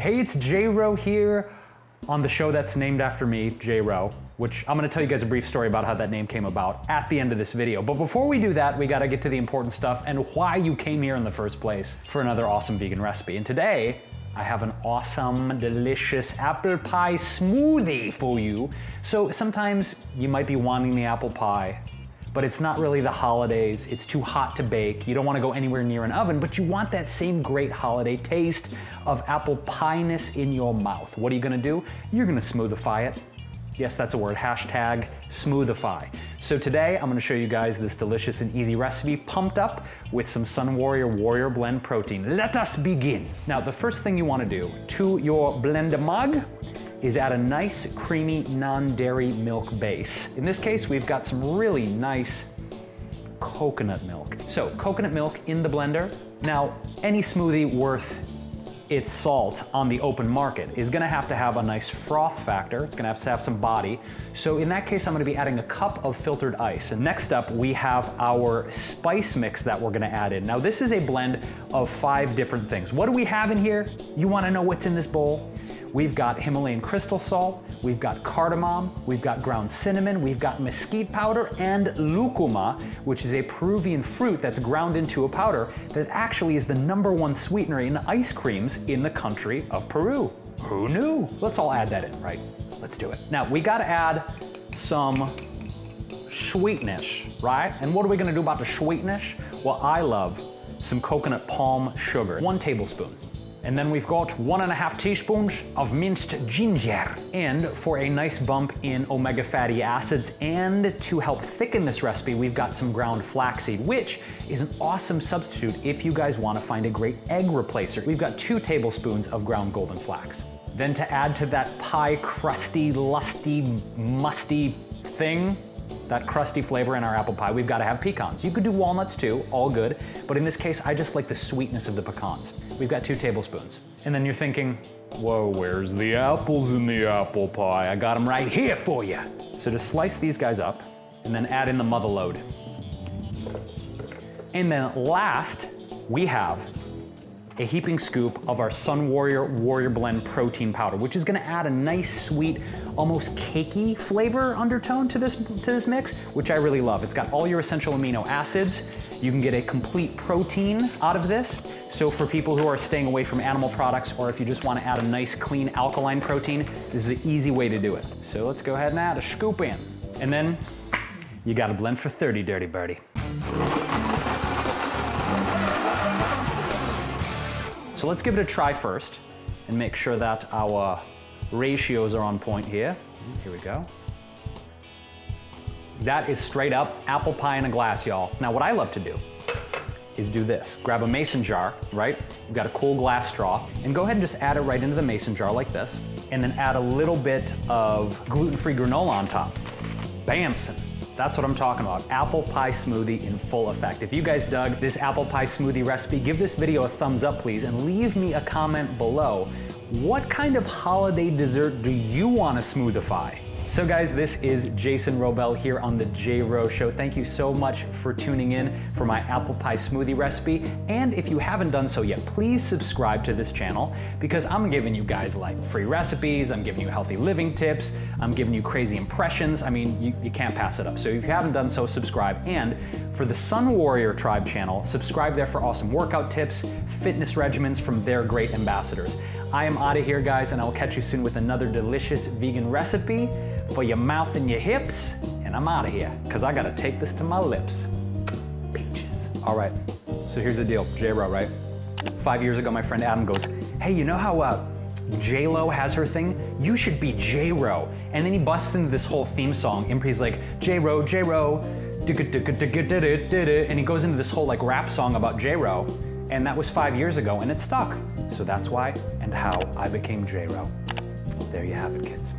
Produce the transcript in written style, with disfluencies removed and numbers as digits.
Hey, it's J-Wro here on the show that's named after me, J-Wro, which I'm gonna tell you guys a brief story about how that name came about at the end of this video. But before we do that, we gotta get to the important stuff and why you came here in the first place for another awesome vegan recipe. And today, I have an awesome, delicious apple pie smoothie for you. So sometimes you might be wanting the apple pie, but it's not really the holidays, it's too hot to bake, you don't wanna go anywhere near an oven, but you want that same great holiday taste of apple pie-ness in your mouth. What are you gonna do? You're gonna smoothify it. Yes, that's a word, hashtag smoothify. So today, I'm gonna show you guys this delicious and easy recipe pumped up with some Sunwarrior Warrior Blend protein. Let us begin. Now, the first thing you wanna do to your blender mug is add a nice creamy non-dairy milk base. In this case, we've got some really nice coconut milk. So coconut milk in the blender. Now, any smoothie worth its salt on the open market is gonna have to have a nice froth factor. It's gonna have to have some body. So in that case, I'm gonna be adding a cup of filtered ice. And next up, we have our spice mix that we're gonna add in. Now this is a blend of 5 different things. What do we have in here? You wanna know what's in this bowl? We've got Himalayan crystal salt, we've got cardamom, we've got ground cinnamon, we've got mesquite powder, and lucuma, which is a Peruvian fruit that's ground into a powder that actually is the #1 sweetener in ice creams in the country of Peru. Who knew? Let's all add that in, right? Let's do it. Now, we gotta add some sweetness, right? And what are we gonna do about the sweetness? Well, I love some coconut palm sugar, 1 tablespoon. And then we've got 1½ teaspoons of minced ginger. And for a nice bump in omega fatty acids and to help thicken this recipe, we've got some ground flaxseed, which is an awesome substitute if you guys want to find a great egg replacer. We've got 2 tablespoons of ground golden flax. Then to add to that pie crusty, lusty, musty thing, that crusty flavor in our apple pie, we've got to have pecans. You could do walnuts too, all good, but in this case, I just like the sweetness of the pecans. We've got 2 tablespoons. And then you're thinking, whoa, where's the apples in the apple pie? I got them right here for you. So just slice these guys up and then add in the mother load. And then last, we have a heaping scoop of our Sunwarrior Warrior Blend protein powder, which is gonna add a nice, sweet, almost cakey flavor undertone to this mix, which I really love. It's got all your essential amino acids. You can get a complete protein out of this. So for people who are staying away from animal products, or if you just wanna add a nice, clean, alkaline protein, this is the easy way to do it. So let's go ahead and add a scoop in. And then you gotta blend for 30, dirty birdie. So let's give it a try first and make sure that our ratios are on point here. Here we go. That is straight up apple pie in a glass, y'all. Now what I love to do is do this. Grab a mason jar, right? You've got a cool glass straw, and go ahead and just add it right into the mason jar like this, and then add a little bit of gluten-free granola on top. Bamson. That's what I'm talking about. Apple pie smoothie in full effect. If you guys dug this apple pie smoothie recipe, give this video a thumbs up, please, and leave me a comment below. What kind of holiday dessert do you want to smoothify? So guys, this is Jason Wrobel here on the J-Wro Show. Thank you so much for tuning in for my apple pie smoothie recipe. And if you haven't done so yet, please subscribe to this channel because I'm giving you guys like free recipes, I'm giving you healthy living tips, I'm giving you crazy impressions. I mean, you can't pass it up. So if you haven't done so, subscribe. And for the Sunwarrior Tribe channel, subscribe there for awesome workout tips, fitness regimens from their great ambassadors. I am out of here, guys, and I will catch you soon with another delicious vegan recipe for your mouth and your hips, and I'm out of here, because I gotta take this to my lips. Peaches. All right, so here's the deal, J-Wro, right? 5 years ago, my friend Adam goes, hey, you know how J-Lo has her thing? You should be J-Wro. And then he busts into this whole theme song, and he's like, J-Wro, J-Wro, and he goes into this whole like rap song about J-Wro, and that was 5 years ago, and it stuck. So that's why and how I became J-Wro. There you have it, kids.